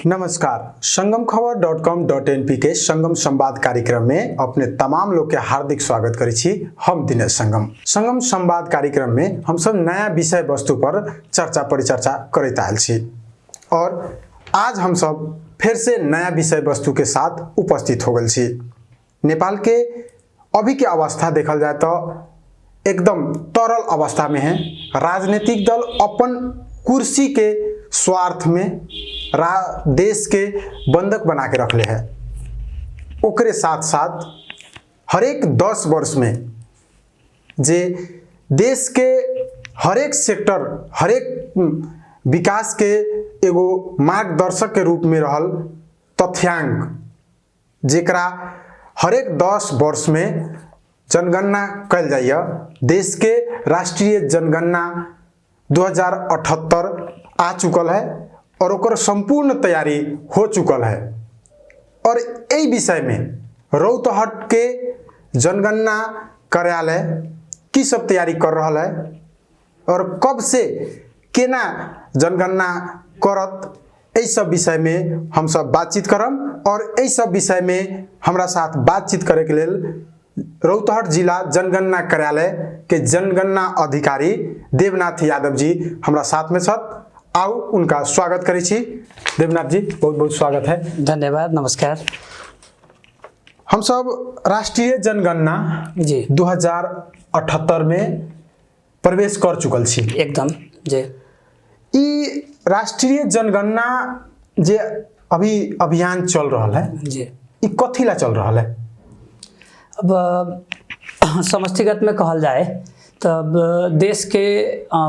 नमस्कार। संगमखबर.com.np के संगम संवाद कार्यक्रम में अपने तमाम लोग के हार्दिक स्वागत करी छी। हम दिनेश संगम संवाद कार्यक्रम में हम सब नया विषय वस्तु पर चर्चा परिचर्चा करैत आयल छी और आज हम सब फिर से नया विषय वस्तु के साथ उपस्थित हो गए छी। नेपाल के अभी के अवस्था देखल जाए तो एकदम तरल अवस्था में है। राजनीतिक दल अपन कुर्सी के स्वार्थ में देश के बंधक बना के रखले है। ओकरे साथ साथ हर एक 10 वर्ष में जे देश के हर एक सेक्टर हर एक विकास के एगो मार्गदर्शक के रूप में रहल तथ्यांक जेकरा हर एक 10 वर्ष में जनगणना कल जाइए। देश के राष्ट्रीय जनगणना 2078 आ चुकल है और ओकर संपूर्ण तैयारी हो चुकल है और यही विषय में रौतहट के जनगणना कार्यालय की सब तैयारी कर रहा है और कब से केना जनगणना करत यही सब विषय में हम सब बातचीत करम और यही सब विषय में हमरा साथ बातचीत करे के लेल रौतहट जिला जनगणना कार्यालय के जनगणना अधिकारी देवनाथ यादव जी हमरा साथ में छथि। आओ उनका स्वागत करै छी। देवनाथ जी बहुत बहुत स्वागत है। धन्यवाद। नमस्कार। हम सब राष्ट्रीय जनगणना जी 2078 में प्रवेश कर चुकल छी। एकदम जी। ई राष्ट्रीय जनगणना जे अभी अभियान चल रहा है जी ई कथी ला चल रहा है? अब समष्टिगत में कहल जाए तब देश के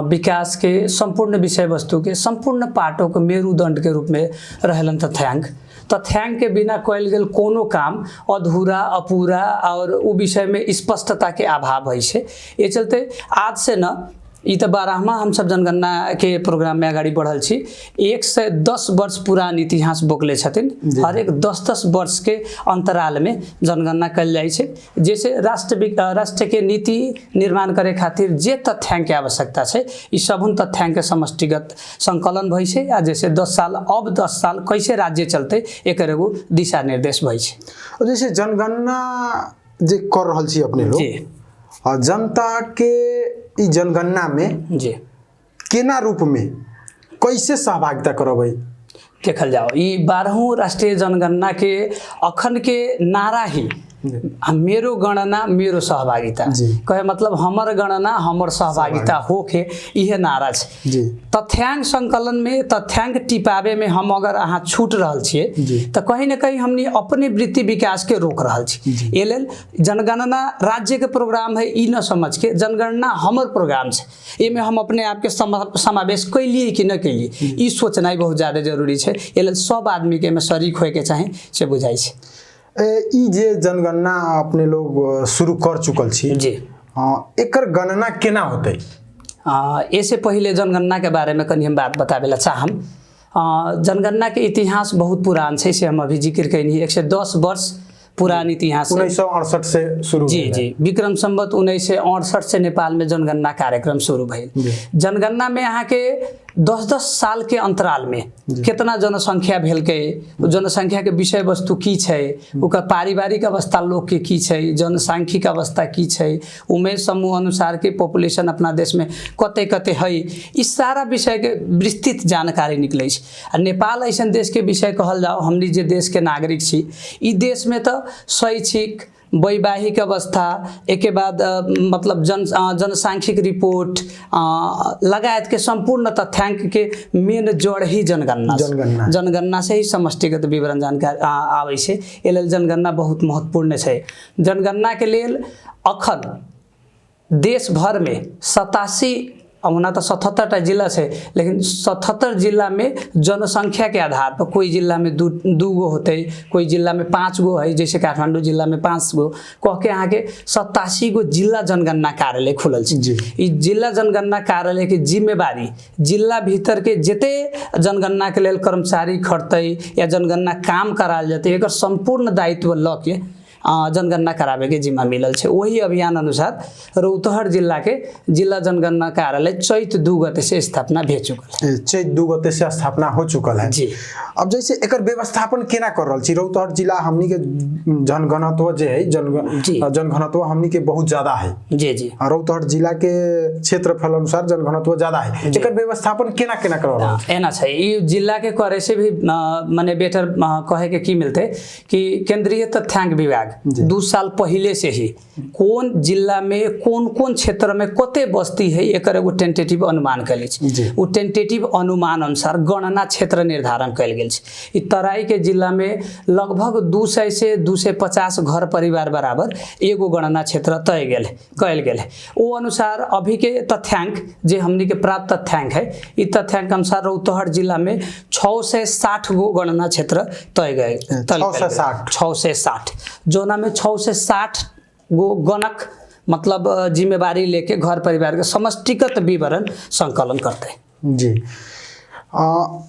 विकास के संपूर्ण विषय वस्तु के संपूर्ण पाटों के मेरुदंड के रूप में रहलन तथ्यांक के बिना कयल गेल कोनो काम अधूरा अपूरा और उ विषय में स्पष्टता के अभाव है छे। ये चलते आज से न ई तो 12वां हम सब जनगणना के प्रोग्राम में आगाड़ी बढ़ल छी। 110 वर्ष पुरान इतिहास बोकले छथिन। हर एक 10-10 वर्ष के अंतराल में जनगणना कल जाए छे। जैसे राष्ट्र के नीति निर्माण करे खातिर जे तथ्यांक के आवश्यकता छे ई सबहुन तथ्यांक के समष्टिगत संकलन भई छे। आ जैसे 10 साल कैसे राज्य चलते एकर एगो दिशा निर्देश भई छे। जैसे जनगणना जे कर रहल छी अपने लोग जी और जनता के ई जनगणना में जी केना रूप में कैसे सहभागिता करबै देखल जाओ। ई 12वां राष्ट्रीय जनगणना के अखन के नारा ही मेरो गणना मेरो सहभागिता कहे मतलब हमर गणना हमर सहभागिता होके इहे नारा छे। जी तथ्यांक संकलन में तथ्यांक टिपावे में हम अगर अहाँ छूट रहल छिए तो कहीं न कहीं हमनी अपने वृत्ति विकास के रोक रहल छी। ए लेल जनगणना राज्य के प्रोग्राम है ई न समझ के जनगणना हमर प्रोग्राम छे। एमे हम अपने आप के समावेश कैलिए कि न कैलिए ई सोचनाइ बहुत ज्यादा जरूरी छे। ए लेल सब आदमी के में शरीक होए के चाहे से बुझाई छे। ई जे जनगणना अपने लोग शुरू कर चुकल छी जी एकर गणना केना होतै? ऐसे पहले जनगणना के बारे में कनी हम बात बतावे ला चाहम। जनगणना के इतिहास बहुत पुरान छे से हम अभी जिक्र कैनी। 110 वर्ष पुरान इतिहास 1968 से शुरू जी जी विक्रम संवत 1968 से नेपाल में जनगणना कार्यक्रम शुरू भइल। जनगणना में यहाँ के 10-10 साल के अंतराल में कितना जनसंख्या भेल के जनसंख्या के विषय वस्तु की छे ओकर पारिवारिक अवस्था लोग के की छे जनसांख्यिक अवस्था की छे उमेर समूह अनुसार के पॉपुलेशन अपना देश में कते कते है इस सारा विषय के विस्तृत जानकारी निकले छे। आ नेपाल ऐसन देश के विषय कहल जाओ हमनी जे देश के नागरिक छी ई देश में तो शैक्षिक वैवाहिक अवस्था एक बाद मतलब जनसांख्यिक रिपोर्ट लगायत के संपूर्ण तथ्यांक के मेन जड़ ही जनगणना से ही समष्टिगत विवरण जानकारी आवे छे। ए लेल जनगणना बहुत महत्वपूर्ण छे। जनगणना के लेल अखन देश भर में 87 होना तो 77 जिला है लेकिन 77 जिला में जनसंख्या के आधार पर कोई जिला में दू गो होते कोई जिला में 5 गो है। जैसे काठमांडू जिला में 5 गो कह के यहाँ के 87 गो जिला जनगणना कार्यालय खुलल छे। जिला जनगणना कार्यालय के जिम्मेवारी जिला भीतर के जते जनगणना के लेल कर्मचारी खटते या जनगणना काम कराल जाते एक संपूर्ण दायित्व ल के जनगणना करावे के जिम्मा मिलल छै। वही अभियान अनुसार रौतहट जिला के जिला जनगणना कार्यालय चैत 2 गते से स्थापना भे चुकल है। चैत 2 गते से स्थापना हो चुकल है जी। अब जैसे एकर व्यवस्थापन केना कर रहल छी? रौतहट जिला हमनी के जनघनत्व जे है जनघनत्व हमनी के बहुत ज्यादा है। जी जी। रौतहट जिला के क्षेत्रफल अनुसार जनघनत्व ज्यादा है। एकर व्यवस्थापन केना केना कर रहल छी? एना छै ई जिला के करे से भी माने बेटर कहे के की मिलते कि केंद्रीय तथ्यांक विभाग 2 साल पहले से ही कौन जिला में कौन कौन क्षेत्र में कते बस्ती है एकर एगो टेंटेटिव अनुमान कैल छै। उ टेंटेटिव अनुमान अनुसार गणना क्षेत्र निर्धारण कैल गेल छै। ई तराई के जिला में लगभग 200 से 250 घर परिवार बराबर एगो गणना क्षेत्र तय कैल गेल है। वो अनुसार अभी के तथ्यांक जे हमनी के प्राप्त तथ्यांक है, ई तथ्यांक अनुसार रौतहट जिला में 660 गो गणना क्षेत्र तय गए 660 जोना में 660 गो गणक मतलब जिम्मेवारी लेके घर परिवार के समष्टिगत विवरण संकलन करते जी।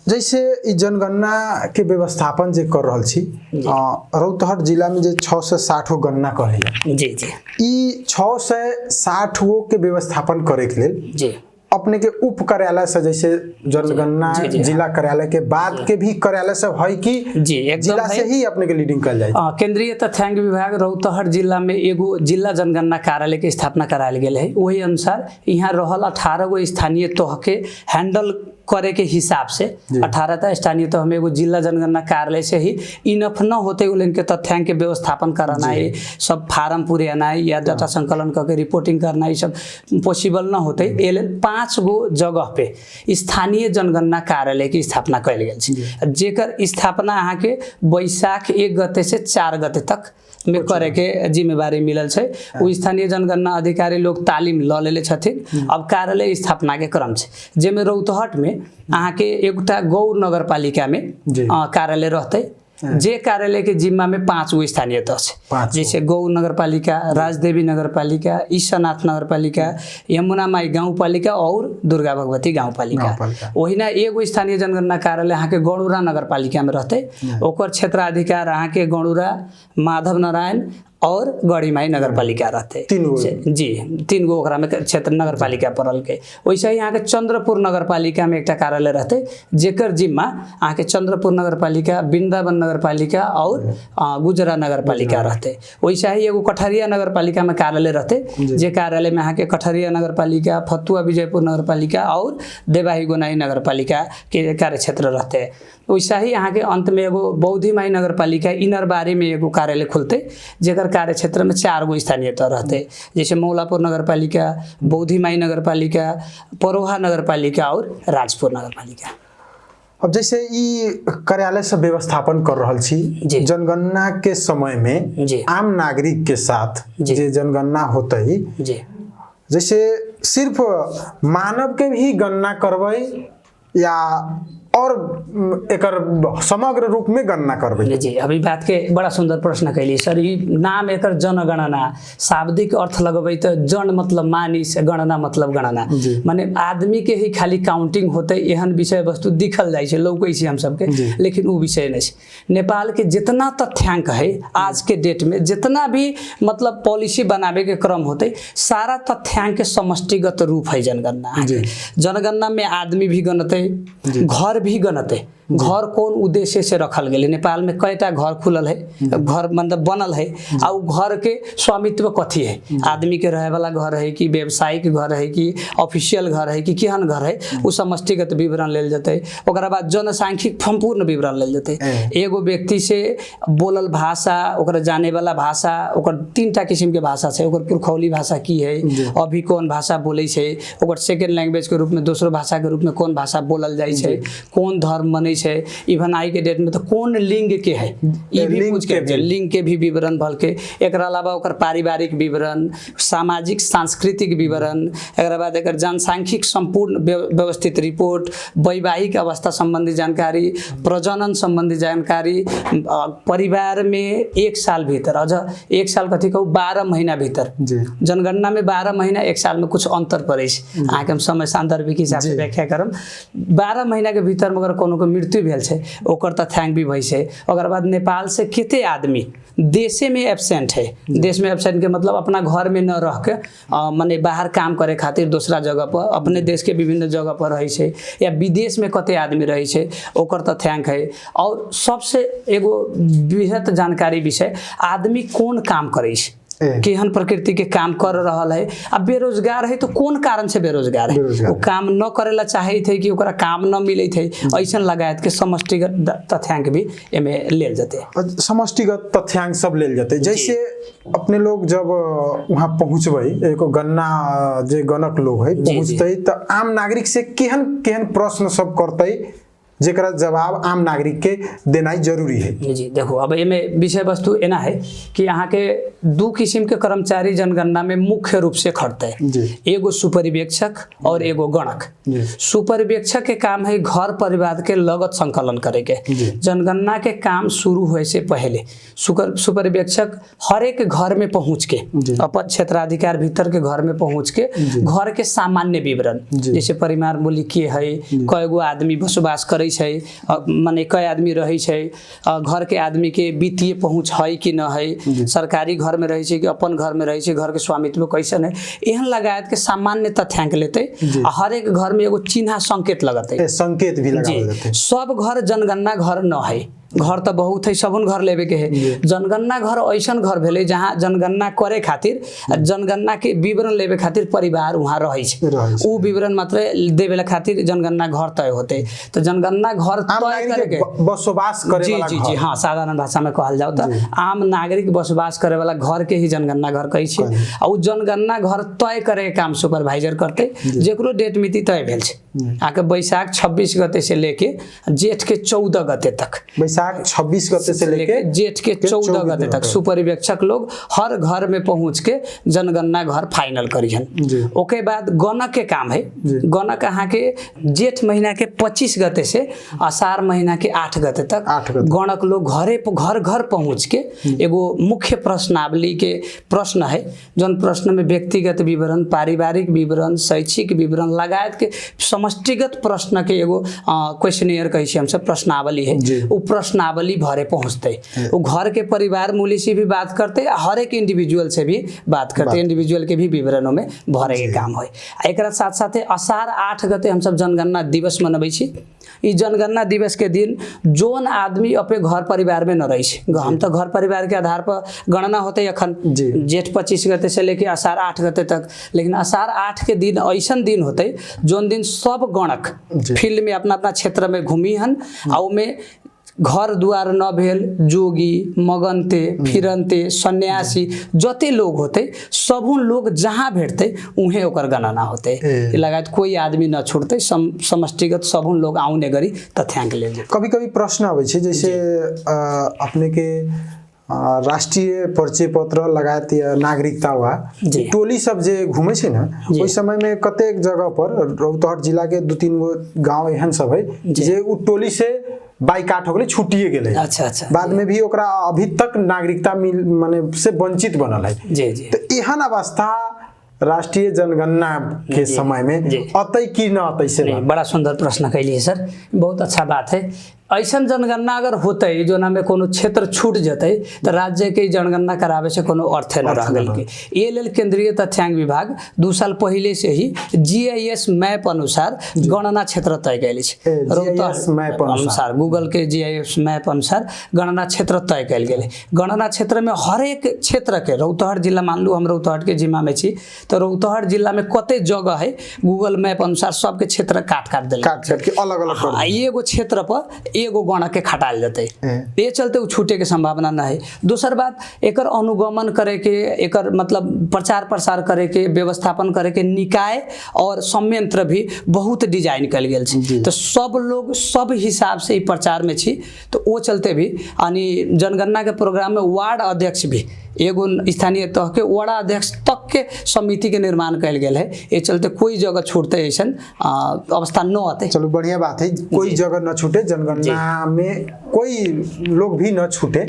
जैसे ई जनगणना के व्यवस्थापन जे कर रहल छी रौतहट जिला में जे 660 गो गणना कहले जी जी ई 660 गो के व्यवस्थापन करे के लेल जी अपने के उप कार्यालय से जैसे जनगणना जिला कार्यालय के बाद के भी कार्यालय सब है कि जी जिला से ही अपने के लीडिंग कर जाए? केंद्रीय तथ्यांक विभाग रौतहट जिला में एगो जिला जनगणना कार्यालय के स्थापना करायल गेल है। वही अनुसार यहाँ रहल 18 गो स्थानीय तह के हैंडल करे के हिसाब से 18 स्थानीय तह में एगो जिला जनगणना कार्यालय से ही इनफ न होते इनके तथ्यांक के व्यवस्थापन कराना है, सब फार्म पुराना है या डाटा संकलन करके रिपोर्टिंग करना है, सब पॉसिबल न होते। 5 गो जगह पे स्थानीय जनगणना कार्यालय की स्थापना कैल गेल छै, जेकर स्थापना अहाँ के बैसाख 1 गते से 4 गते तक में करे के जिम्मेवारी मिलल छै। वो स्थानीय जनगणना अधिकारी लोग तालीम ल लेले छथिन। अब कार्यालय स्थापना के क्रम छै, जेमे रौतहट में अहाँ के एकटा गौर नगरपालिका में कार्यालय रहते, जे कार्यालय के जिम्मा में 5 गो स्थानीय तह छै, जैसे गौर नगरपालिका, राजदेवी नगरपालिका, ईशानाथ नगरपालिका, यमुना माई गाउँपालिका और दुर्गा भगवती गाउँपालिका। वही ना एगो स्थानीय जनगणना कार्यालय अहाँ के गणुरा नगरपालिका में रहते, ओकर क्षेत्राधिकार अहाँ के गणुरा, माधव नारायण और गढ़ीमाई नगरपालिका रहते जी। 3 गो ओकरा में क्षेत्र नगरपालिका पड़ल के। वैसे ही यहाँ के चंद्रपुर नगरपालिका में एक कार्यालय रहते, जेकर जिम्मा अहाँ के चंद्रपुर नगरपालिका, वृंदावन नगरपालिका और गुजरा नगरपालिका रहते। वैसे ही एगो कठरिया नगरपालिका में कार्यालय रहते, जे कार्यालय में अहाँ के कठरिया नगरपालिका, फतुआ विजयपुर नगरपालिका और देवाही गोनाई नगरपालिका के कार्य क्षेत्र रहते। वैसा ही यहाँ के अंत में एगो बौद्धी माई नगरपालिका इनरबारी में एगो कार्यालय खुलते, जेकर कार्य क्षेत्र में 4 गो स्थानीय तह रहते, जैसे मौलापुर नगरपालिका, बौद्धी माई नगरपालिका, परोहा नगरपालिका और राजपुर नगरपालिका। अब जैसे ई कार्यालय से व्यवस्थापन कर रहल छी जनगणना के समय में आम नागरिक के साथ जे जनगणना होते, जैसे सिर्फ मानव के भी गणना करबै या और एकर समग्र रूप में गणना करबै? जी अभी बात के बड़ा सुंदर प्रश्न कैली सर। ई नाम एकर जनगणना शाब्दिक अर्थ लगबै तो जन मतलब मानिस, गणना मतलब गणना, माने आदमी के ही खाली काउंटिंग होते एहन विषय वस्तु दिखल जाय छै, लौकै छै हम सबके, लेकिन उ विषय नहीं छै। नेपाल के जितना तथ्यांक है आज के डेट में, जितना भी मतलब पॉलिसी बनावे के क्रम होते, सारा तथ्यांक के समष्टिगत रूप है जनगणना। जनगणना में आदमी भी गणते, घर भी गणते। घर कौन उद्देश्य से रखल गेल, नेपाल में कईटा घर खुलल है, घर मतलब बनल है, आ उ घर के स्वामित्व कथी है, आदमी के रहे वाला घर है कि व्यवसायिक घर है कि ऑफिशियल घर है कि केहन घर है, उ समष्टिगत विवरण लेल जते। ओकरा बाद जनसांख्यिक संपूर्ण विवरण लेल जते। एगो व्यक्ति से बोलल भाषा, ओकरा जाने वाला भाषा, ओकर 3टा किस्म के भाषा छै, ओकर पुरखौली भाषा की है, अभी कौन भाषा बोलै छै, ओकर सेकेंड लैंग्वेज के रूप में दोसरो भाषा के रूप में कौन भाषा बोलल जाइ छै, कौन धर्म मनै छै, इवन आई के डेट में तो कौन लिंग के है, ये भी पूछ के लिंग के भी विवरण भल के। एकरा अलावा ओकर पारिवारिक विवरण, सामाजिक सांस्कृतिक विवरण, एकरा बाद एकर जनसांख्यिक संपूर्ण व्यवस्थित रिपोर्ट, वैवाहिक अवस्था संबंधी जानकारी, प्रजनन संबंधी जानकारी, परिवार में 1 साल भीतर, अझ 1 साल कथी कहू 12 महीना भीतर, जनगणना में 12 महीना 1 साल में कुछ अंतर पड़े छै, अहाँ के हम समय सांदर्भिक हिसाब से व्याख्या करम। 12 महीना के भीतर में अगर कोनो के मृत्यु मृत्यु भेल छै ओकर तथ्यांक भी भई छै। ओकर बाद नेपाल से कते आदमी देशे में एब्सेंट है, देश में एब्सेंट के मतलब अपना घर में न रह के माने बाहर काम करे खातिर दूसरा जगह पर अपने देश के विभिन्न जगह पर रही छै, या विदेश में कते आदमी रही छै ओकर तथ्यांक है। और सबसे एगो बृहत जानकारी विषय आदमी कोन काम करे छै, केहन प्रकृति के काम कर रहल है। अब बेरोजगार है तो कौन कारण से बेरोजगार है, वो काम न करेला चाहे थे कि ओकरा काम न मिले थे, ऐसा लगायत के समष्टिगत तथ्यांक भी एमे लेल जाते, समष्टिगत तथ्यांक सब लेल जाते। जैसे अपने लोग जब वहाँ पहुँचबै एको गन्ना जे गणक लोग है पहुँचते तो आम नागरिक से केहन केहन प्रश्न सब करते जेकरा जवाब आम नागरिक के देना जरूरी है। जी देखो अब एमे विषय वस्तु एना है कि यहाँ के दो किस्म के कर्मचारी जनगणना में मुख्य रूप से खटते हैं, एगो सुपरिवेक्षक और एगो गणक। सुपरिवेक्षक के काम है घर परिवार के लगत संकलन करे के। जनगणना के काम शुरू होए से पहले सुपरिवेक्षक हर एक घर में पहुँच के अपन क्षेत्राधिकार भीतर के घर में पहुँच के घर के सामान्य विवरण जैसे परिवार बोली के है, कएगो आदमी बसोबास करे माने कई आदमी रही छै, घर के आदमी के वित्तीय पहुँच है कि न है, सरकारी घर में रही छै कि अपन घर में रही छै, घर के स्वामित्व कैसन है, एहन लगायत के सामान्य तथ्यांक लेते। हर एक घर में एगो चिन्ह संकेत लगते, संकेत भी लगावल जाते। सब घर जनगणना घर न है, घर तो बहुत है, सबन घर लेवे के है। जनगणना घर ऐसन घर भेले जहाँ जनगणना करे खातिर जनगणना के विवरण लेवे खातिर परिवार वहाँ रही छै, उ विवरण मात्र देवे खातिर जनगणना घर तय होते। तो जनगणना घर तय करे के बसोबास करे वाला जी हाँ साधारण भाषा में कहल जाओ तो आम नागरिक बसोबास करे वाला घर के ही जनगणना घर कही छै। और जनगणना घर तय करे के काम सुपरवाइजर करते, जेकरो डेट मिति तय भेल छै आके बैसाख 26 गते से लेके जेठ के 14 गते तक, बैसाख 26 गते से लेके जेठ के 14 गते तक सुपरिवेक्षक लोग हर घर में पहुंच के जनगणना घर फाइनल करिहन। ओके बाद गणक के काम है, गणक अहाँ के जेठ महीना के 25 गते से आषाढ़ महीना के 8 गते तक गणक लोग घर घर पहुंच के एगो मुख्य प्रश्नावली के प्रश्न है, जौन प्रश्न में व्यक्तिगत विवरण, पारिवारिक विवरण, शैक्षिक विवरण लगायत के समष्टिगत प्रश्न के एगो क्वेश्चनियर कही छै हमसे प्रश्नावली है, वो प्रश्नावली भरे पहुंचते, वो घर के परिवार मूल्य से भी बात करते, हर एक इंडिविजुअल से भी बात करते, इंडिविजुअल के भी विवरणों में भरे के काम है। एक साथ साथ आषाढ़ 8 गते हम सब जनगणना दिवस मनबै छी। ई जनगणना दिवस के दिन जोन आदमी अपने घर परिवार में न रही छै, हम तो घर परिवार के आधार पर गणना होते अखन जेठ 25 गते से लेके आषाढ़ 8 गते तक, लेकिन आषाढ़ 8 के दिन ऐसा दिन होते जोन दिन सब गणक फील्ड में अपना अपना क्षेत्र में घूमी हन, और में घर दुआर न भेल जोगी मगनते फिरनते सन्यासी जते लोग होते सबुन लोग जहाँ भेटते उहे ओकर गणना होते, लगायत कोई आदमी न छूटते, समष्टिगत सबुन लोग आउने गरी तथ्यांक ले। कभी कभी प्रश्न आवे छै जैसे अपने के राष्ट्रीय परिचय पत्र लगायत नागरिकता हुआ टोली सब जे घूमे छै ना, ओहि समय में कतेक जगह पर रौतहट जिला के 2-3 गो गांव एहन सब है जे उ टोली से बाइकाट हो गए, छुटिए गेले। अच्छा बाद में भी ओकरा अभी तक नागरिकता माने से वंचित बनल है। जी तो एहन अवस्था राष्ट्रीय जनगणना के समय में अतै कि न अतै से बड़ा सुंदर प्रश्न कैलिए सर, बहुत अच्छा बात है। ऐसा जनगणना अगर होते जो ना में कोनो क्षेत्र छूट जते तो राज्य के जनगणना करावे से कोनो अर्थ न रह गेल के। ये लेल केंद्रीय तथ्यांक विभाग 2 साल पहले से ही GIS मैप अनुसार गणना क्षेत्र तय कैल छै, अनुसार गूगल के GIS मैप अनुसार गणना क्षेत्र तय कैल गेले। गणना क्षेत्र में हर एक क्षेत्र के रौतहट जिला मान लू हम रौतहट के जिम्मा में छी तो रौतहट जिला में कते जगह है गूगल मैप अनुसार सबके क्षेत्र काट देले, काट के अलग-अलग एगो क्षेत्र पर एगो गणक के खटाल जाते, ये चलते छूटे के संभावना न है। दूसर बात एकर अनुगमन करे के, एकर मतलब प्रचार प्रसार करे के, व्यवस्थापन करे के निकाय और संयंत्र भी बहुत डिजाइन कल गेल छै, तो सब लोग सब हिसाब से प्रचार में छी, तो वो चलते भी यानी जनगणना के प्रोग्राम में वार्ड अध्यक्ष भी एगो स्थानीय तह के वार्ड अध्यक्ष तक के समिति के निर्माण कल गेल है, ये चलते कोई जगह छूटते ऐसा अवस्था न आते। चलो बढ़िया बात है, कोई जगह न छूटे, जनगणना में कोई लोग भी न छूटे।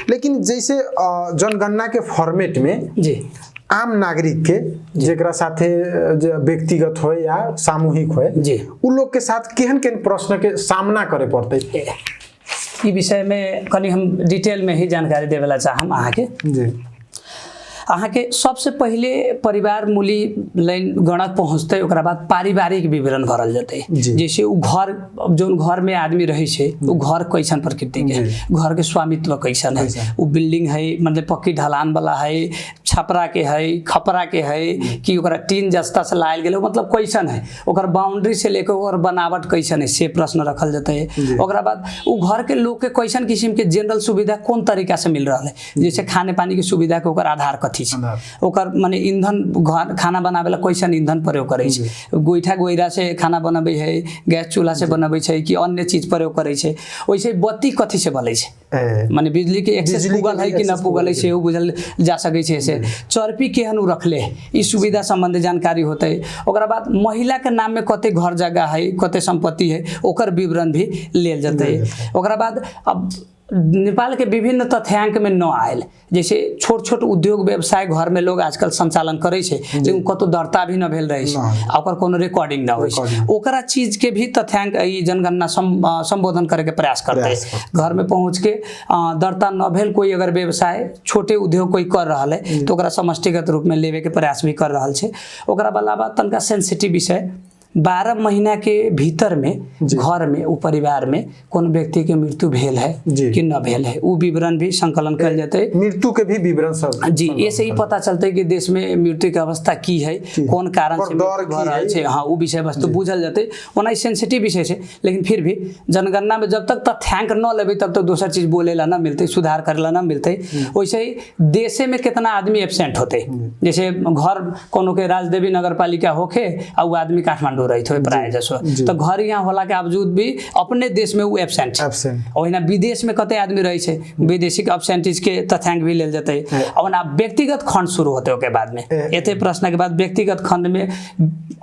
लेकिन जैसे जनगणना के फॉर्मेट में आम नागरिक के जेकरा साथे व्यक्तिगत हो या सामूहिक हो जी उ लोग के साथ केहन केहन प्रश्न के सामना करे पड़ते ई विषय में कनी हम डिटेल में ही जानकारी देवेला चाहम अहाँ के जी अहाँ के सबसे पहिले परिवार मूली लाइन गणक पहुँचते ओकरा बाद पारिवारिक विवरण भरल जते जैसे उ घर जो घर में आदमी रहे छे उ घर कैसन प्रकृति के घर के स्वामित्व कैसन है उ बिल्डिंग है मतलब पक्की ढलान वाला है छपरा के है खपरा के है कि ओकरा टीन जस्ता से लायल गेल मतलब कैसन है ओकर बाउंड्री से लेकर ओकर बनावट कैसन है से प्रश्न रखल जते ओकरा बाद उ घर के लोग के कैसन किस्म के जनरल सुविधा कौन तरीका से मिल रहा है जैसे खाने पानी के सुविधा के ओकर आधार कथी ओकर माने ईंधन घर खाना बनावे ला कैसन ईंधन प्रयोग करे छै गोइठा गोइरा से खाना बनाबे है गैस चूल्हा से बनाबे छै कि अन्य चीज प्रयोग करे छै वैसे बत्ती कथी से बले छै माने बिजली के एक्सेस पुगल है कि ना पुगल है से बुझल जा सकै छै से चरपी केहन रखले ई सुविधा संबंधी जानकारी होते ओकरा बाद महिला के नाम में कते घर जगह है कते संपत्ति है ओकर विवरण भी लेल जते ओकरा बाद अब नेपाल के विभिन्न तथ्यांक में न आयल जैसे छोट छोट उद्योग व्यवसाय घर में लोग आजकल संचालन करे छे लेकिन कतो दर्ता भी न भेल रहे छे ओकर कोनो रिकॉर्डिंग न होय छे ओकरा चीज के भी तथ्यांक ई जनगणना संबोधन करे के प्रयास करते घर में पहुंच के दर्ता न भेल कोई अगर व्यवसाय छोटे उद्योग कोई कर रहा है तो ओकरा समष्टिगत रूप में लेवे के प्रयास भी कर रहा छे ओकरा अलावा तनका सेंसिटिव विषय 12 महीना के भीतर में घर में उ परिवार में कौन व्यक्ति के मृत्यु भेल है कि न भेल है उ विवरण भी संकलन कल जाते मृत्यु के भी विवरण सब जी ऐसे ही पता चलते कि देश में मृत्यु के अवस्था की है कौन कारण से मृत्यु भ रहल छै हाँ उ विषय वस्तु बुझल जाते ओना सेंसिटिव विषय छै लेकिन फिर भी जनगणना में जब तक तथ्यांक न लेबे तब तक दोसर चीज बोले ला न मिलते सुधार करेला न मिलते वैसे ही देशे में कितना आदमी एब्सेंट होते जैसे घर कोनो के राजदेवी नगरपालिका होखे आ उ आदमी काठमांडू रहित हो प्राय जसो तो घर यहाँ होला के बावजूद भी अपने देश में वो एब्सेंट और ना विदेश में कते आदमी रहे छे विदेशी के एब्सेंटीज के तथ्यांक भी लेल जते और ना व्यक्तिगत खंड शुरू होते ओके बाद में एते प्रश्न के बाद व्यक्तिगत खंड में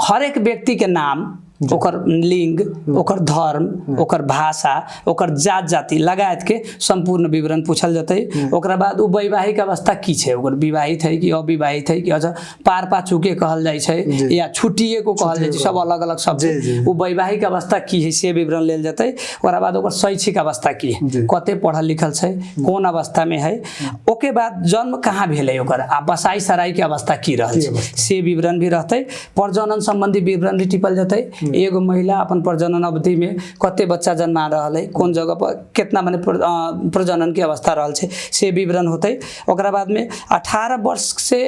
हर एक व्यक्ति के नाम ओकर लिंग ओकर धर्म ओकर भाषा ओकर जात जाति लगायत के संपूर्ण विवरण पूछल जते ओकरा बाद उ वैवाहिक अवस्था की छै ओकर विवाहित है कि अविवाहित है कि अच्छा पार पा चुके कहल जाय छै या छुट्टिए को कहल जाय छै सब अलग अलग शब्द उ वैवाहिक अवस्था की है से विवरण लेल जते ओकरा बाद ओकर शैक्षिक अवस्था की है कते पढ़ल लिखल छै कोन अवस्था में है ओके बाद जन्म कहाँ भेलै ओकर आ बसाई सराई के अवस्था की रहल छै से विवरण भी रहते प्रजनन संबंधी विवरण भी टिपल जते एगो महिला अपन प्रजनन अवधि में कते बच्चा जन्मा रहल है कोन जगह पर कितना माने प्रजनन की अवस्था रहल छै से विवरण होते ओकरा बाद में 18 वर्ष से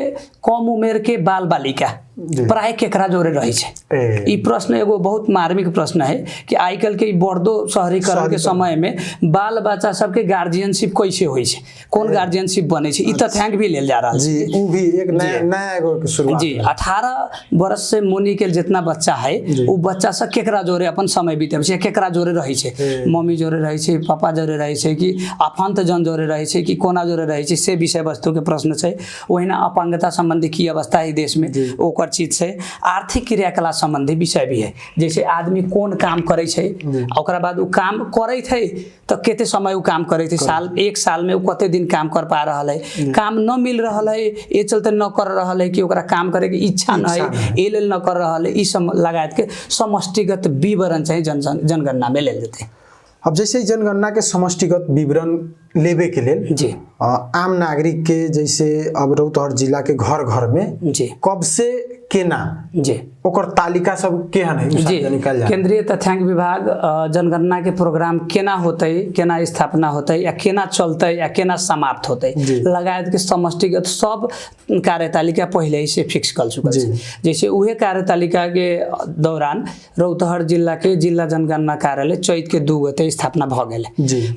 कम उम्र के बाल बालिका प्राय केकरा जोरे रही छै ई प्रश्न एगो बहुत मार्मिक प्रश्न है कि आजकल के बढ़दो शहरीकरण के समय में बाल बच्चा सबके गार्जियनशिप कैसे होई छै कोन गार्जियनशिप बने छै ई तथ्यांक भी लेल जा रहल छै जी उ भी एक नया एगो शुरुआत जी 18 वर्ष से मुनि के जितना बच्चा है उ बच्चा सब केकरा जोरे अपन समय बिताबै छै केकरा जोरे रही छै मम्मी जोरे रही छै पापा जोरे रही छै कि अफंत जन जोरे रही छै कि कोना जोरे रही छै से विषय वस्तु के प्रश्न छै ओहिना अपंगता संबंधी की अवस्था है देश में ओकर चीज से आर्थिक क्रियाकलाप संबंधी विषय भी है जैसे आदमी कौन काम करे छै ओकरा बाद उ काम करे थे तो केते समय उ काम करे थे साल एक साल में उ कते दिन काम कर पा रहल है काम न मिल रहल है ए चलते न कर रहल है कि ओकरा काम करे के इच्छा न है ए लेल न कर रहल है ई सब लगायत के समष्टिगत विवरण चाहिए जनगणना में लेल जेते अब जैसे जनगणना के समष्टिगत विवरण लेबे के लेल जी आम नागरिक के जैसे अब रौतहट जिला के घर घर में जी कब से केना जी ओकर तालिका सब केहन है जी केंद्रीय तथ्यांक विभाग जनगणना के प्रोग्राम केना होते केना स्थापना होते या केना चलते या केना समाप्त होते लगायत के समष्टिगत सब कार्यतालिका पहले ही से फिक्स कर चुकल है जैसे उहे कार्यतालिका के दौरान रौतहट जिला के जिला जनगणना कार्यालय चैत के 2 गते स्थापना भ गेल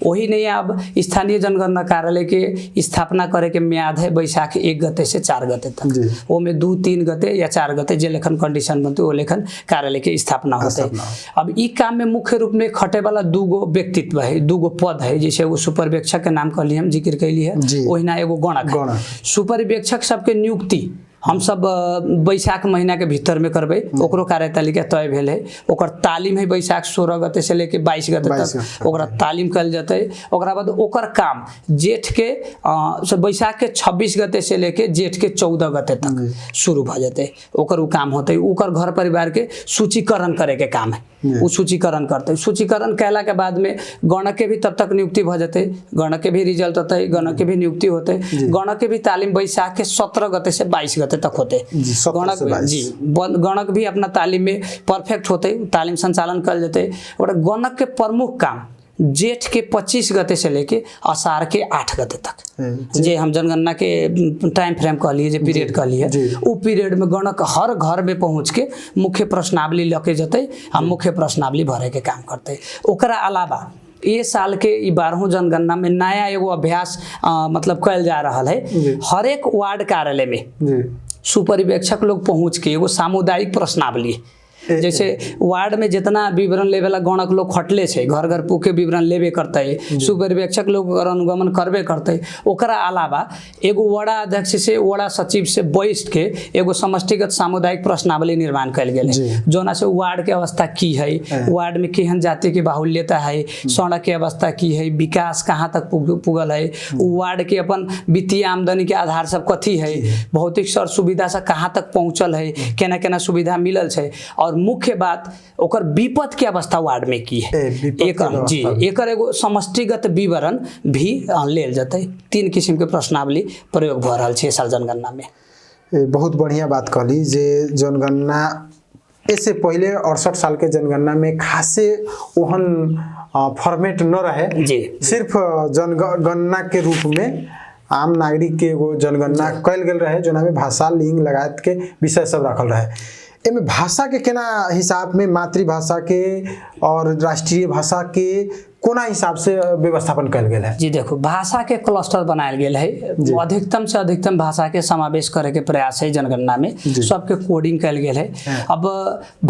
वही नहीं अब स्थानीय जनगणना कार्यालय के स्थापना करे के म्याद है बैसाख 1 गते से 4 गते तक वो में 2-3 गते या 4 गते जे लेखन कंडीशन बनते वो लेखन कार्यालय के स्थापना होते अब ई काम में मुख्य रूप में खटे वाला 2 गो व्यक्तित्व है 2 गो पद है जैसे वो सुपरवेक्षक के नाम कहली हम जिक्र कैली है ओहिना एगो गणक सुपरवेक्षक सबके नियुक्ति हम सब बैसाख महीना के भीतर में करबै ओकरो कार्यतालिका तय भेल है ओकर तालीम है बैसाख 16 गते से लेके 22 गते तक ओकरा तालीम कल जतै ओकरा बाद ओकर काम जेठ के बैसाख के 26 गते से लेके जेठ के 14 गते तक शुरू भ जतै ओकर उ काम होतै ओकर घर परिवार के सूचीकरण करे के काम है उ सूचीकरण करते सूचीकरण कैला के बाद में गणक के भी तब तक नियुक्ति भ जतै गणक के भी रिजल्ट होतै गणक के भी नियुक्ति होतै गणक के भी तालीम बैसाख के 17 गते से 22 गते तक होते गणक भी अपना तालीम में परफेक्ट होते तालीम संचालन कर जते और गणक के प्रमुख काम जेठ के 25 गते से लेके आषाढ़ के 8 गते तक जे हम जनगणना के टाइम फ्रेम कह लिए जे पीरियड कह लिए उ पीरियड में गणक हर घर में पहुँच के मुख्य प्रश्नावली लके जते आ मुख्य प्रश्नावली भरे के काम करते ओकरा अलावा ये साल के 12वीं जनगणना में नया एगो अभ्यास मतलब कल जा रहा है हर एक वार्ड कार्यालय में सुपरिवेक्षक लोग पहुँच के एगो सामुदायिक प्रश्नावली जैसे वार्ड में जितना विवरण लेवे ला गणक लोग खटले छे घर घर पुके विवरण लेवे करते सुपरिवेक्षक लोग अनुगमन करबे करते ओकरा अलावा एगो वड़ा अध्यक्ष से वड़ा सचिव से बैठ के एगो समष्टिगत सामुदायिक प्रश्नावली निर्माण कल गेल जोना से वार्ड के अवस्था की है वार्ड में केहन जाति के बाहुल्यता है सड़क के अवस्था की है विकास कहाँ तक पुगल है वार्ड के अपन वित्तीय आमदनी के आधार सब कथी है भौतिक सर सुविधा से कहाँ तक पहुँचल है केना केना सुविधा मिलल है और मुख्य बात ओकर विपद के अवस्था वार्ड में की है एक एगो समष्टिगत विवरण भी लेल जतै 3 किस्म के प्रश्नावली प्रयोग भ रहल छै साल जनगणना में बहुत बढ़िया बात कहली जे जनगणना इससे पहले 68 साल के जनगणना में खासे ओहन फॉर्मेट न रहे सिर्फ जनगणना के रूप में आम नागरिक के एगो जनगणना कल गेल रहे जोना में भाषा लिंग लगायत के विषय सब रखल रहे एमे भाषा के केना हिसाब में मातृभाषा के और राष्ट्रीय भाषा के कोना हिसाब से व्यवस्थापन कल गेल है जी देखो भाषा के क्लस्टर बनायल गेल है अधिकतम से अधिकतम भाषा के समावेश करे के प्रयास है जनगणना में सबके कोडिंग कल गेल है अब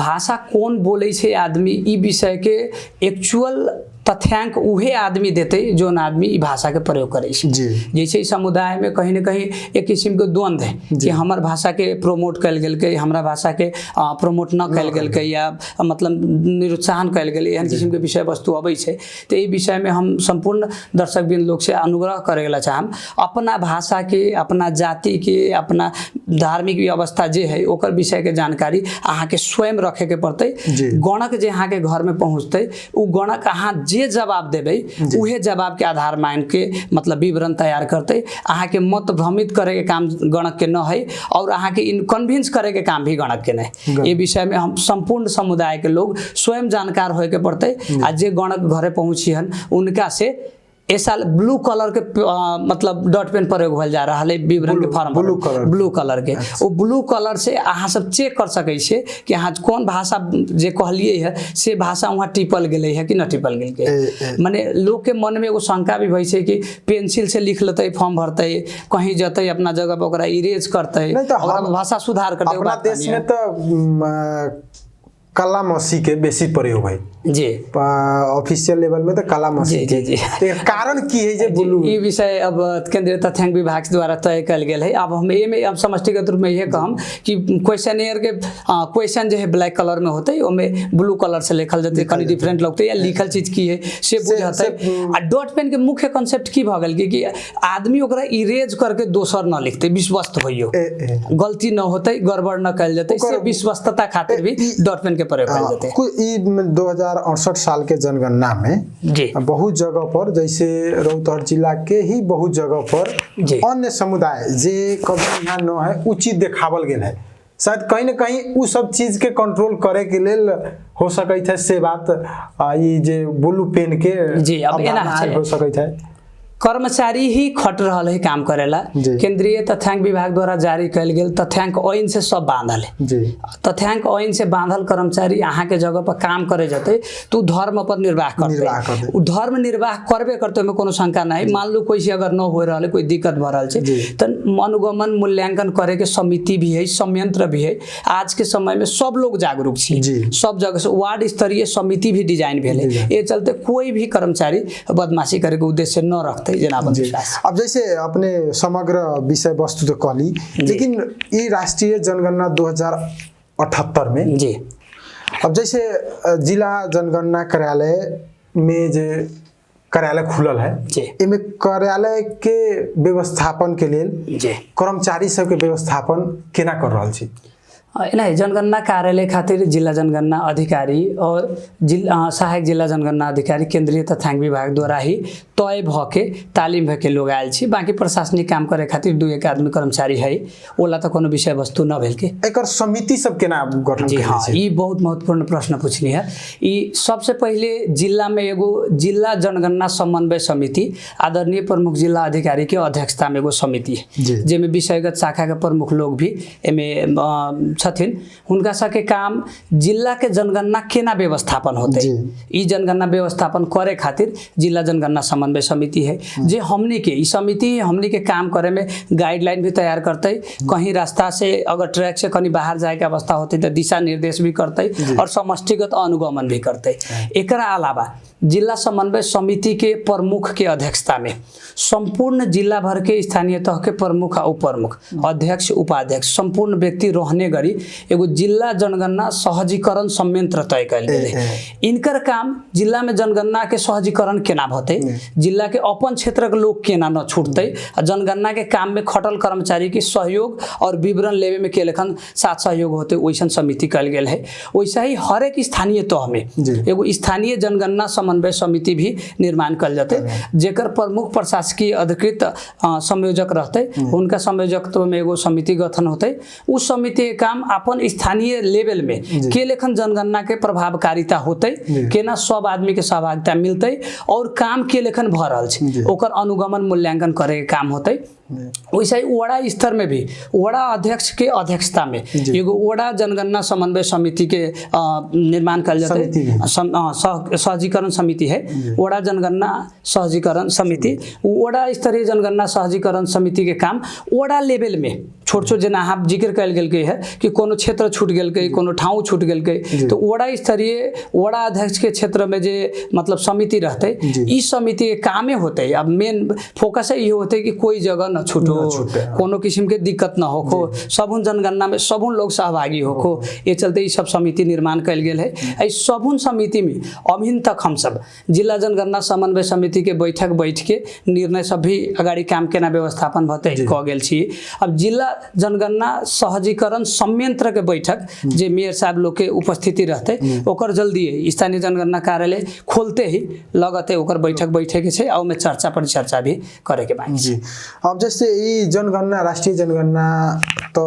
भाषा कौन बोले छे आदमी ई विषय के एक्चुअल तथ्यांक उहे आदमी देते जोन आदमी ई भाषा के प्रयोग करे जैसे समुदाय में कहीं न कहीं एक किस्म के द्वंद्व है कि हमार भाषा के प्रोमोट कल गेल के हमरा भाषा के प्रोमोट न कल गेल के या मतलब निरुत्साहन कल गेल एहन किस्म के विषय वस्तु अबै छै तो ई विषय में हम संपूर्ण दर्शक बिंद लोग से अनुग्रह करेला चाहम अपना भाषा के अपना जाति के अपना धार्मिक व्यवस्था जे है ओकर विषय के जानकारी अहाँ के स्वयं रखे के पड़ते गणक जे अहाँ के घर में पहुँचते उ गणक अहाँ जे जवाब देबै उहे जवाब के आधार मान के मतलब विवरण तैयार करते अहाँ के मत भ्रमित करे के काम गणक के न है और अहाँ के कन्विंस करे के काम भी गणक के नहीं ये विषय में हम संपूर्ण समुदाय के लोग स्वयं जानकार होए के पड़ते आ जे गणक घरे पहुँची हन उनका से इस साल ब्लू कलर के मतलब डॉट पेन प्रयोग होल जा रहा है विवरण के फॉर्म ब्लू कलर के वो ब्लू कलर से अहाँ सब चेक कर सकै छे कि अहाँ कौन भाषा जे कहलिए है से भाषा वहाँ टिपल गेले है कि न टिपल गेल के माने लोग के मन में एगो शंका भी भई छे कि पेंसिल से लिख लेते फॉर्म भरते कहीं जते अपना जगह पर ओकरा इरेज करते और भाषा सुधार करते अपना देश में तो कलामसी के बेसी प्रयोग है जी ऑफिशियल लेवल में तो कलामसी जी कारण की है जे बोलू ई विषय अब केंद्रीय तथ्यांक विभाग द्वारा तय कल गेल है अब हम एमे अब समष्टिगत रूप में ये कहम कि क्वेश्चनियर के क्वेश्चन जो है ब्लैक कलर में होते ओमे ब्लू कलर से लिखल जते कनी डिफरेंट लगते या लिखल चीज की है से बुझाते आ डॉट पेन के मुख्य कांसेप्ट की भ गेल कि आदमी ओकरा इरेज करके दोसर न लिखते विश्वस्त होइयो गलती न होते गड़बड़ न कल जते से विश्वस्तता खातिर भी डॉट पेन के प्रयोग कल जते 2068 साल के जनगणना में बहुत जगह पर जैसे रौतहट जिला के ही बहुत जगह पर अन्य समुदाय जे कभी यहाँ न है उचित देखावल गेल है शायद कहीं न कहीं उ सब चीज के कंट्रोल करे के लेल हो सकैत है से बात ई जे ब्लू पेन के जी अब एना हो सकैत है कर्मचारी ही खट रहा है काम करेला केंद्रीय तथ्यांक विभाग द्वारा जारी कल गेल तथ्यांक ऐन से सब बांधल है तथ्यांक ऐन से बांधल कर्मचारी अहाँ के जगह पर काम करे जते तो धर्म पर निर्वाह करते उ धर्म निर्वाह करबे करते में कोनो शंका नहीं मान लो कोई से अगर न हो रहा कोई दिक्कत भ रहा है तो अनुगमन मूल्यांकन करे के समिति भी है संयंत्र भी है आज के समय में सब लोग जागरूक छी सब जगह से वार्ड स्तरीय समिति भी डिजाइन भेल है ये चलते कोई भी कर्मचारी बदमाशी करे के उद्देश्य न रखते रहते जना अपन विश्वास। अब जैसे अपने समग्र विषय वस्तु तो कहली, लेकिन ये राष्ट्रीय जनगणना 2078 में जी अब जैसे जिला जनगणना कार्यालय में जो कार्यालय खुलल है जी इमे कार्यालय के व्यवस्थापन के लिए जी कर्मचारी सबके व्यवस्थापन केना कर रहल छी? नहीं, जनगणना कार्यालय खातिर जिला जनगणना अधिकारी और सहायक जिला जनगणना अधिकारी केंद्रीय तथ्यांक विभाग द्वारा ही तय भके तालीम भके लोग आयल छी। बाकी प्रशासनिक काम करे खातिर 2-1 आदमी कर्मचारी है, ओला तो कोनो विषय वस्तु न भेल के। एकर समिति सब केना गठन जी हाँ, करै छै? ये बहुत महत्वपूर्ण प्रश्न पूछनी है। ये सबसे पहले जिला में एगो जिला जनगणना समन्वय समिति आदरणीय प्रमुख जिला अधिकारी के अध्यक्षता में एगो समिति है, जेमे विषयगत शाखा के प्रमुख लोग भी एमे छथिन। हुनका सबके काम जिला के जनगणना केना व्यवस्थापन होते, ई जनगणना व्यवस्थापन करे खातिर जिला जनगणना समन्वय समिति है, जे हमनी के ई समिति हमनी के काम करे में गाइडलाइन भी तैयार करते। कहीं रास्ता से अगर ट्रैक से कहीं बाहर जाए के अवस्था होती तो दिशा निर्देश भी करते और समष्टिगत अनुगमन भी करते। एकरा अलावा जिला समन्वय समिति के प्रमुख के अध्यक्षता में संपूर्ण जिला भर के स्थानीय तह के प्रमुख और उपप्रमुख, अध्यक्ष, उपाध्यक्ष संपूर्ण व्यक्ति रहने गरी एगो जिला जनगणना सहजीकरण संयंत्र तय कयल गेल। इनकर काम जिला में जनगणना के सहजीकरण केना होते, जिला के अपन क्षेत्र के लोग केना न छूटते, जनगणना के काम में खटल कर्मचारी के सहयोग और विवरण लेवे में के लेखन साथ सहयोग होते, वैसन समिति कयल गेल है। वैसा ही हर एक स्थानीय तह में एगो स्थानीय जनगणना समन्वय समिति भी निर्माण कल जाते, जेकर प्रमुख प्रशासकीय अधिकृत संयोजक रहते। उनका संयोजकत्व में एगो समिति गठन होते। उस समिति के काम अपन स्थानीय लेवल में के लेखन जनगणना के प्रभावकारिता होते, केना सब आदमी के सहभागिता मिलते और काम के लेखन भ रहल छै ओकर अनुगमन मूल्यांकन करे के काम होते। वैसे ही वड़ा स्तर में भी वड़ा अध्यक्ष के अध्यक्षता में एगो वड़ा जनगणना समन्वय समिति के निर्माण कल जाते। सहजीकरण समिति है वड़ा जनगणना सहजीकरण समिति। वड़ा स्तरीय जनगणना सहजीकरण समिति के काम वड़ा लेवल में छोट छोट जना आप जिक्र कल गेल है कि कोनो क्षेत्र छूट गेल के, कोनो ठाव छूट गेल के, तो वड़ा स्तरीय वड़ा अध्यक्ष के क्षेत्र में जे मतलब समिति रहते, इस समिति के कामे होते। अब मेन फोकस ये होते कि कोई जगह न छूटो, कोनो किस्म के दिक्कत न हो, सबुन जनगणना में सबुन लोग सहभागी हो। ये चलते ये सब समिति निर्माण कल गेल है। इस सबुन समिति में अभी तक हम सब जिला जनगणना समन्वय समिति के बैठक बैठ के निर्णय सब भी अगाड़ी काम केना व्यवस्थापन भते कह गेल छी। अब जिला जनगणना सहजीकरण संयंत्र के बैठक जे मेयर साहब लोग के उपस्थिति रहते, ओकर जल्दी स्थानीय जनगणना कार्यालय खोलते ही लगते ओकर बैठक बैठे के छे और में चर्चा परिचर्चा भी करे के बाकी जी। अब जैसे ये जनगणना राष्ट्रीय जनगणना तो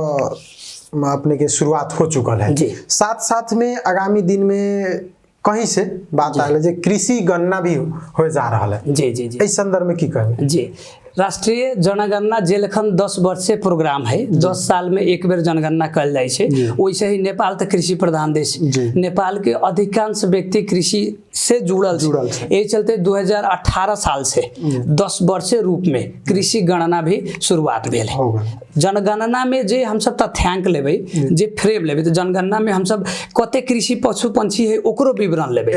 अपने के शुरुआत हो चुकल है, साथ साथ में आगामी दिन में कहीं से बात आयल जे कृषि गणना भी हो जा रहा है। जी जी जी, इस संदर्भ में की कहें? जी, राष्ट्रीय जनगणना जे लेखन 10 वर्षीय प्रोग्राम है, 10 साल में एक बेर जनगणना कल जाए छे। वैसे ही नेपाल तो कृषि प्रधान देश, नेपाल के अधिकांश व्यक्ति कृषि से जुड़ल ये चलते 2018 साल से 10 वर्षीय रूप में कृषि गणना भी शुरुआत भेल है। जनगणना में जे हम सब तथ्यांक लेबै, जे फ्रेम लेबै, तो जनगणना में हम सब कते कृषि पशु पंछी है ओकरो विवरण लेबै।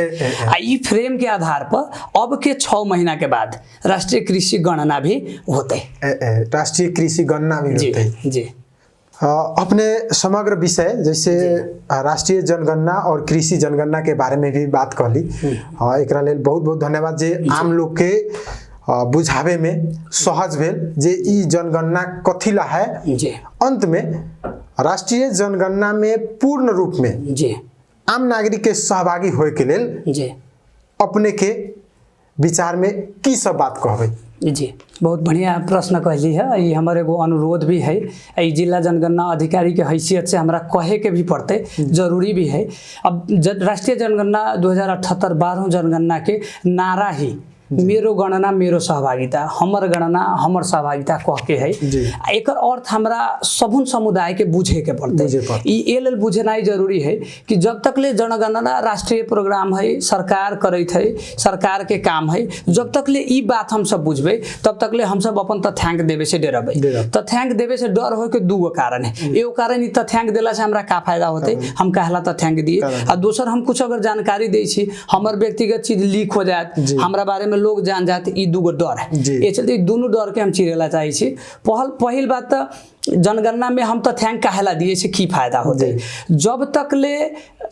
आ ई फ्रेम के आधार पर अब के 6 महीना के बाद राष्ट्रीय कृषि गणना भी होते, राष्ट्रीय कृषि गणना भी होते जी। अपने समग्र विषय जैसे राष्ट्रीय जनगणना और कृषि जनगणना के बारे में भी बात कर ली, एकरा लेल बहुत बहुत धन्यवाद जे आम लोग के बुझावे में सहज भेल जे ई जनगणना कथिला है। जी, अंत में राष्ट्रीय जनगणना में पूर्ण रूप में जी आम नागरिक के सहभागी होए के लेल जी अपने के विचार में की सब बात कहबै? जी, बहुत बढ़िया प्रश्न कहली है। ये हमारे एगो अनुरोध भी है, ये जिला जनगणना अधिकारी के हैसियत से हमरा कहे के भी पड़ते, जरूरी भी है। अब राष्ट्रीय जनगणना 2078 12 जनगणना के नारा ही मेरो गणना मेरो सहभागिता, हमर गणना हमर सहभागिता कह के है। एक अर्थ हमरा सबुन समुदाय के बुझे के पड़ते। ये लेल बुझनाई जरूरी है कि जब तक ले जनगणना राष्ट्रीय प्रोग्राम है, सरकार करैत है, सरकार के काम है, जब तक ले ई बात हम सब बुझबे तब तक ले हम सब अपन तथ्यांक देवे से डरबै। तथ्यांक देवे से डर हो के दूगो कारण है। एगो कारण ई तथ्यांक देला से हमरा का फायदा होते, हम कहला तथ्यांक दिए, और दोसर हम कुछ अगर जानकारी दै छी, हमर व्यक्तिगत चीज लीक हो जात, हमरा बारे में में लोग जान जाते ई दूगो डर है ये चलते ई दोनों डर के हम चिरेला चाहे छी पहिल बात तो जनगणना में हम तथ्यांक काहेला दिए से की फायदा होते जब तक ले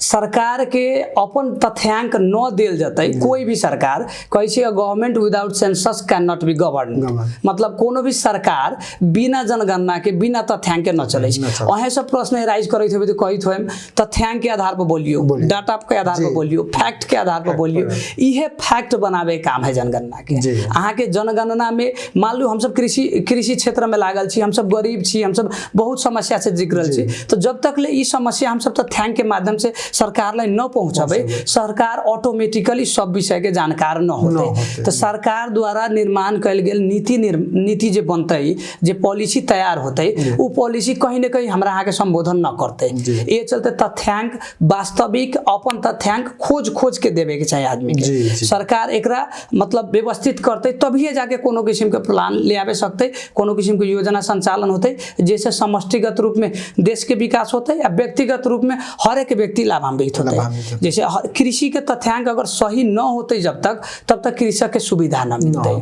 सरकार के अपन तथ्यांक न देल जते कोई भी सरकार कहे छै government without census can not be govern मतलब कोनो भी सरकार बिना जनगणना के बिना तथ्यांक के न चले छै अहे सब प्रश्न राइज करैत हेबै त कहित होम तथ्यांक के आधार पर बोलियो डाटा के आधार पर बोलियो फैक्ट के आधार पर बोलियो इहे फैक्ट बनावे काम है जनगणना के अहाँ के जनगणना में मान लो हम सब कृषि क्षेत्र में लागल छी हम सब गरीब छी हम सब बहुत समस्या से जिक्रल छी तो जब तक ले ई समस्या हम सब तथ्यांक के माध्यम से सरकार लाई न पहुंचाबे सरकार ऑटोमेटिकली सब विषय के जानकार न होते तो सरकार द्वारा निर्माण कैल गेल नीति जे बनते जे पॉलिसी तैयार होते वो पॉलिसी कहीं न कहीं हमरा आगे संबोधन न करते ये चलते तथ्यांक वास्तविक अपन तथ्यांक खोज के देवे के चाहिए आदमी के सरकार एकरा मतलब व्यवस्थित करते तभी जाके कोनो किस्म के प्लान ले आवे सकते कोनो किस्म के योजना संचालन होते जैसे समष्टिगत रूप में देश के विकास होते या व्यक्तिगत रूप में हर एक व्यक्ति लाभान्वित होते है जैसे कृषि के तथ्यांक अगर सही न होते जब तक तब तक कृषक के सुविधा न मिलते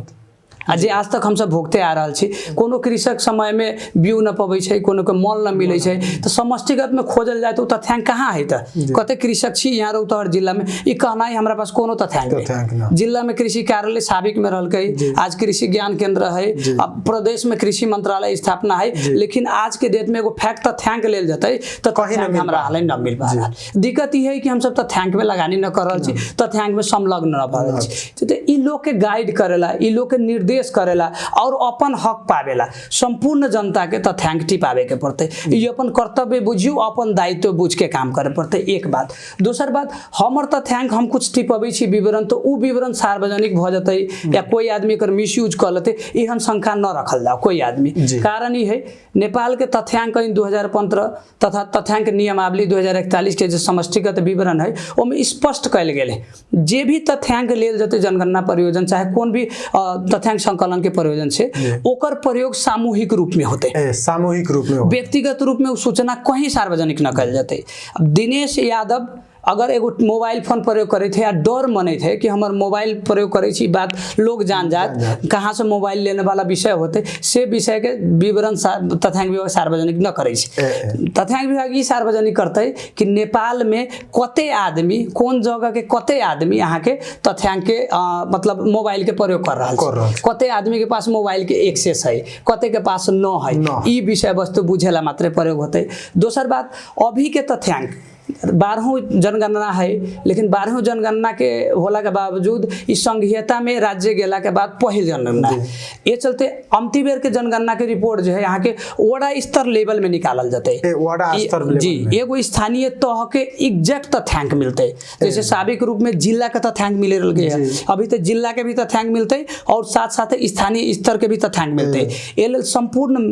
जे आज तक हम सब भोगते आ रहल छी कोनो कृषक समय में बीउ न पबै छै कोनो के मोल न मिलै छै तो समष्टिगत में खोजल जाए तो तथ्यांक कहाँ है त कते कृषक छी यहाँ रौतहट जिला में ई कहना है हमरा पास कोनो तथ्यांक नहीं जिला में कृषि कार्यालय साबिक में रहल के आज कृषि ज्ञान केंद्र है अब प्रदेश में कृषि मंत्रालय स्थापना है लेकिन आज के डेट में एगो फैक्ट तथ्यांक लेल जतै त कहीं हमरा हाल न मिल पा रहा दिक्कत ई है कि हम सब तथ्यांक में लगानी न कर रहल छी तथ्यांक में संलग्न न भऽ रहल छी तो ई लोग के गाइड करेला ई लोग के निर्देश करेला और अपन हक पावेला संपूर्ण जनता के तथ्यांक टिपावे के पड़ते ये अपन कर्तव्य बुझियो अपन दायित्व बुझ के काम करे पड़ते एक बात दोसर बात हमर तथ्यांक हम कुछ टिपबै छी विवरण तो उ विवरण सार्वजनिक भ जतै या कोई आदमी कर मिसयूज कर लेते एहन संख्या न रखल जा कोई आदमी कारण ई है नेपाल के तथ्यांक 2015 तथा तथ्यांक नियमावली 2041 के जो समष्टिगत विवरण है ओमे स्पष्ट कयल गेल है जे भी तथ्यांक लेल जते जनगणना परियोजना चाहे कोन भी तथ्यांक संकलन के प्रयोजन से ओकर प्रयोग सामूहिक रूप में होते सामूहिक रूप में व्यक्तिगत रूप में सूचना कहीं सार्वजनिक न कल जाते अब दिनेश यादव अगर एगो मोबाइल फोन प्रयोग करे थे या डर मने थे कि हमार मोबाइल प्रयोग करे छी बात लोग जान जात कहाँ से मोबाइल लेने वाला विषय होते से विषय के विवरण तथ्यांक विभाग सार्वजनिक न करे तथ्यांक विभाग ई सार्वजनिक करते कि नेपाल में कते आदमी कौन जगह के कते आदमी यहाँ के तथ्यांक के मतलब मोबाइल के प्रयोग कर रहा है कते आदमी के पास मोबाइल के एक्सेस है कते के पास न है ई विषय वस्तु बुझेला मात्र प्रयोग होते दोसर बात अभी के तथ्यांक 12वीं जनगणना है लेकिन 12वीं जनगणना के होला के बावजूद इस संघीयता में राज्य गेला के बाद पहिल जनगणना ये चलते अंतिम बेर के जनगणना के रिपोर्ट जो है यहाँ के वड़ा स्तर लेवल में निकालल जाते जी एगो स्थानीय तह के एग्जैक्ट तथ्यांक मिलते जैसे साबिक रूप में जिला का तथ्यांक मिले रहे है अभी तो जिला के भी तथ्यांक मिलते और साथ साथ स्थानीय स्तर के भी तथ्यांक मिलते ये संपूर्ण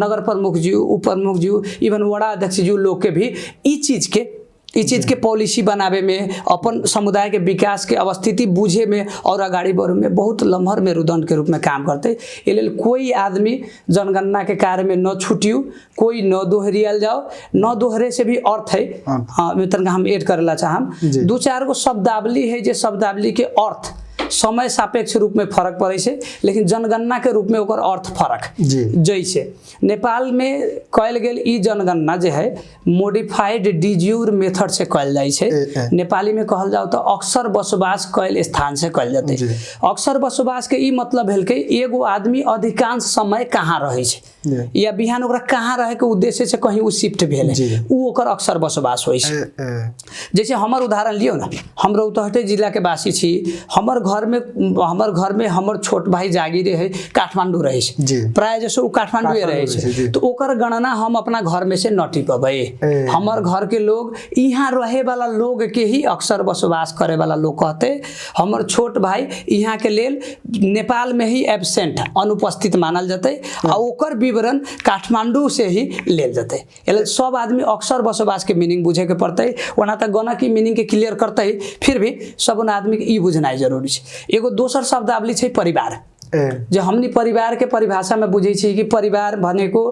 नगर प्रमुख जी उप प्रमुख जी इवन वड़ा अध्यक्ष जी लोग के भी ई चीज के पॉलिसी बनावे में अपन समुदाय के विकास के अवस्थिति बुझे में और आगाड़ी बढ़े में बहुत लम्हर मेरुदंड के रूप में काम करते ये कोई आदमी जनगणना के कार्य में न छुटियो कोई न दोहरियल जाओ न दोहरे से भी अर्थ है हम ऐड करेला चाहम दो चार गो शब्दावली है जे शब्दावली के अर्थ समय सापेक्ष रूप में फर्क पड़े से लेकिन जनगणना के रूप में ओकर अर्थ फर्क जैसे नेपाल में कयल गेल ई जनगणना जे है मॉडिफाइड डिज्यूर मेथड से कयल जाय छै नेपाली में कहल जाओ तो अक्सर बसोबास कयल स्थान से कयल जाते अक्सर बसोबास के ई मतलब भेल के एगो आदमी अधिकांश समय कहाँ रहे छै या बिहान ओकरा कहाँ रहे के उद्देश्य से कहीं उ शिफ्ट भेल उ ओकर अक्सर बसोबास होय छै जैसे हमर उदाहरण लियो ना हम रौतहटे जिला के वासी छी हमर घर में हमर छोट भाई जागीरे है काठमांडू रहे प्राय जैसे वो काठमांडू रहे तो ओकर गणना हम अपना घर में से न टिपबै हमर घर के लोग यहाँ रहे वाला लोग के ही अक्सर बसोबास करे वाला लोग कहते हमर छोट भाई यहाँ के लेल नेपाल में ही एब्सेंट अनुपस्थित मानल जाते आ ओकर विवरण काठमांडू से ही लेल जाते सब आदमी अक्सर बसोबास के मीनिंग बुझे के पड़ते वना तक गणना की मीनिंग के क्लियर करते फिर भी सब आदमी के ई बुझनाई जरूरी है एगो दोसर शब्दावली छै परिवार जे हमनी परिवार के परिभाषा में बुझे छी कि परिवार भनेको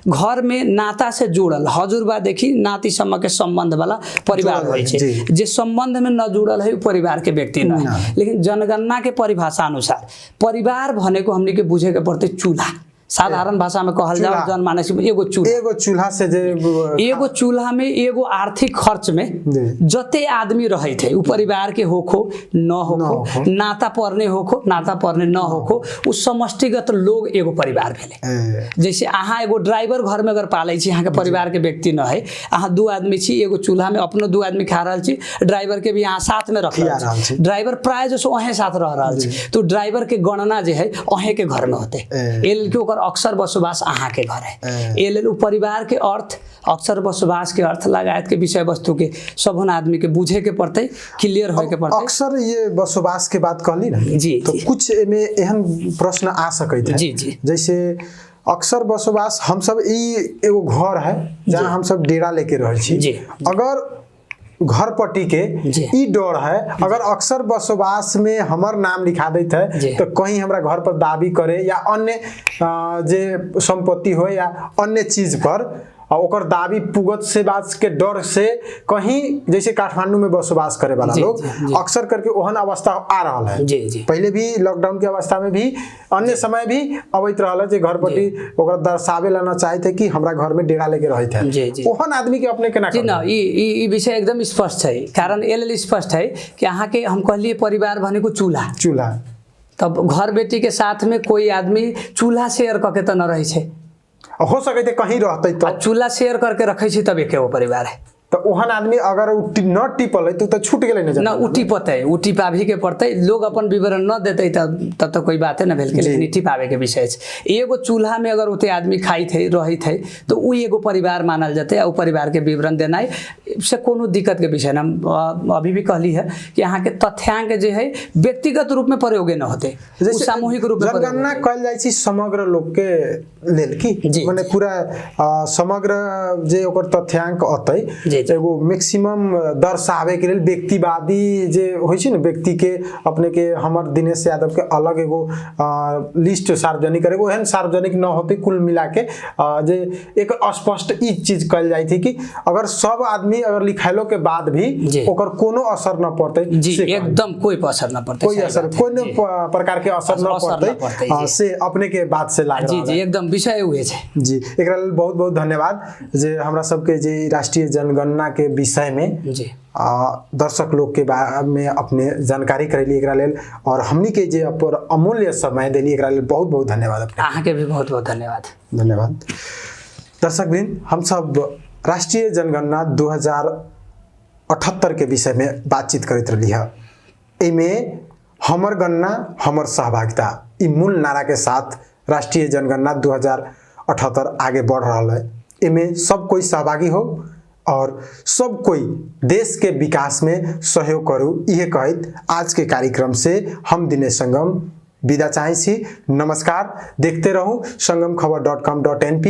घर में नाता से जुड़ल हजुरबादेखि नातिसम्म के संबंध वाला परिवार होइ छै। जे संबंध में न जुड़ल है परिवार के व्यक्ति न है। लेकिन जनगणना के परिभाषा अनुसार परिवार भनेको हमनी के बुझे के पड़ते चूल्हा, साधारण भाषा में कहल जाओ जनमानस में एगो चूल्हा से जे एगो चूल्हा में एगो आर्थिक खर्च में जते आदमी रहे थे उ परिवार के होखो न होखो, नाता पर्ने होखो नाता पर्ने न होखो, उ समष्टिगत लोग एगो परिवार भेले। जैसे अहाँ एगो ड्राइवर घर में अगर पाले छी, अहाँ के परिवार के व्यक्ति न है, अहाँ 2 आदमी छी, एगो चूल्हा में अपनो 2 आदमी खा रहल छी, ड्राइवर के भी अहाँ साथ में रख रहल छी, ड्राइवर प्राय जसो अहे साथ रह रहल छी, तो ड्राइवर के गणना जे है अहे के घर में होते, एल के ओकर अक्सर बसोबास अहाँ के घर है। ए लेल परिवार के अर्थ, अक्सर बसोबास के अर्थ लगायत के विषय वस्तु के सबन आदमी के बुझे के पड़ते, क्लियर होए के पड़ते। अक्सर ये बसोबास के बात कहली ना जी, तो कुछ में एहन प्रश्न आ सकते हैं। जी जैसे अक्सर बसोबास हम सब एगो घर है जहाँ हम सब डेरा लेके रह छी, अगर घर पट्टी के ई डर है अगर अक्सर बसोबास में हमर नाम लिखा देते है तो कहीं हमरा घर पर दाबी करे या अन्य जे संपत्ति हो या अन्य चीज पर ओकर दाबी पुगत से बात के डर से कहीं जैसे काठमांडू में बसोबास करे वाला लोग अक्सर करके ओहन अवस्था आ रहा है। पहले भी लॉकडाउन के अवस्था में भी अन्य समय भी अवैत रहा जे घर पट्टी ओकर दर्शावे लाना चाहते कि हमरा घर में डेरा लेके रहे थे, ओहन आदमी के अपने केना जी ना ई विषय एकदम स्पष्ट है। कारण एल स्पष्ट है कि अहाँ के हम कहलिए परिवार भनेको चूल्हा, तब घर बेटी के साथ में कोई आदमी चूल्हा शेयर करके तो न रहे छे, हो सके कहीं रहते तो चूल्हा शेयर करके रखे छी तब एके परिवार है। तो ओहन आदमी अगर न टिपल है तो छूट गेले न उटिपते उटिपाभी के पड़ते, लोग अपन विवरण न देते तब तो कोई बात है न भेल के, लेकिन टिपावे के विषय है। एगो चूल्हा में अगर उते आदमी खाई थे रही थे तो उ एगो परिवार मानल जाते, और परिवार के विवरण देना से कोनो दिक्कत के विषय न। अभी भी कहली है कि यहाँ के तथ्यांक जे है व्यक्तिगत रूप में प्रयोगे न होते, सामूहिक रूप में जनगणना कल जाय छी समग्र लोग के लेल की माने पूरा समग्र जे ओकर तथ्यांक अतै एगो मैक्सिमम दर्शावे के लिए व्यक्तिवादी जे होइ छै न, व्यक्ति के अपने के हमर दिनेश यादव के अलग एगो लिस्ट सार्वजनिक करे, ओहन सार्वजनिक न होते कुल मिला के जे एक स्पष्ट ई चीज कल जाय थी कि अगर सब आदमी अगर लिखाइलो के बाद भी ओकर कोनो असर न पड़ते, एकदम कोई असर न पड़ते, कोई असर कोई प्रकार के असर न पड़ते से अपने के बात से लाग जी एकदम विषय हुए छै। जी एकरा लेल बहुत बहुत धन्यवाद जे हमरा सबके जे राष्ट्रीय जनगणना के विषय में दर्शक लोग के में अपने जानकारी करेली एकरा लेल, और हमनी के जे पर अमूल्य समय देली एकरा लेल बहुत बहुत धन्यवाद। अहाँ के भी बहुत बहुत धन्यवाद। दर्शक बिन हम सब राष्ट्रीय जनगणना 2078 के विषय में बातचीत करते रही है। एमे हमर गणना हमर सहभागिता ई मूल नारा के साथ राष्ट्रीय जनगणना 2078 आगे बढ़ रहा है। एमे सब कोई सहभागी हो और सब कोई देश के विकास में सहयोग करू, यह कहत आज के कार्यक्रम से हम दिनेश संगम विदा चाहे छी। नमस्कार, देखते रहूं संगमखबर.com.np।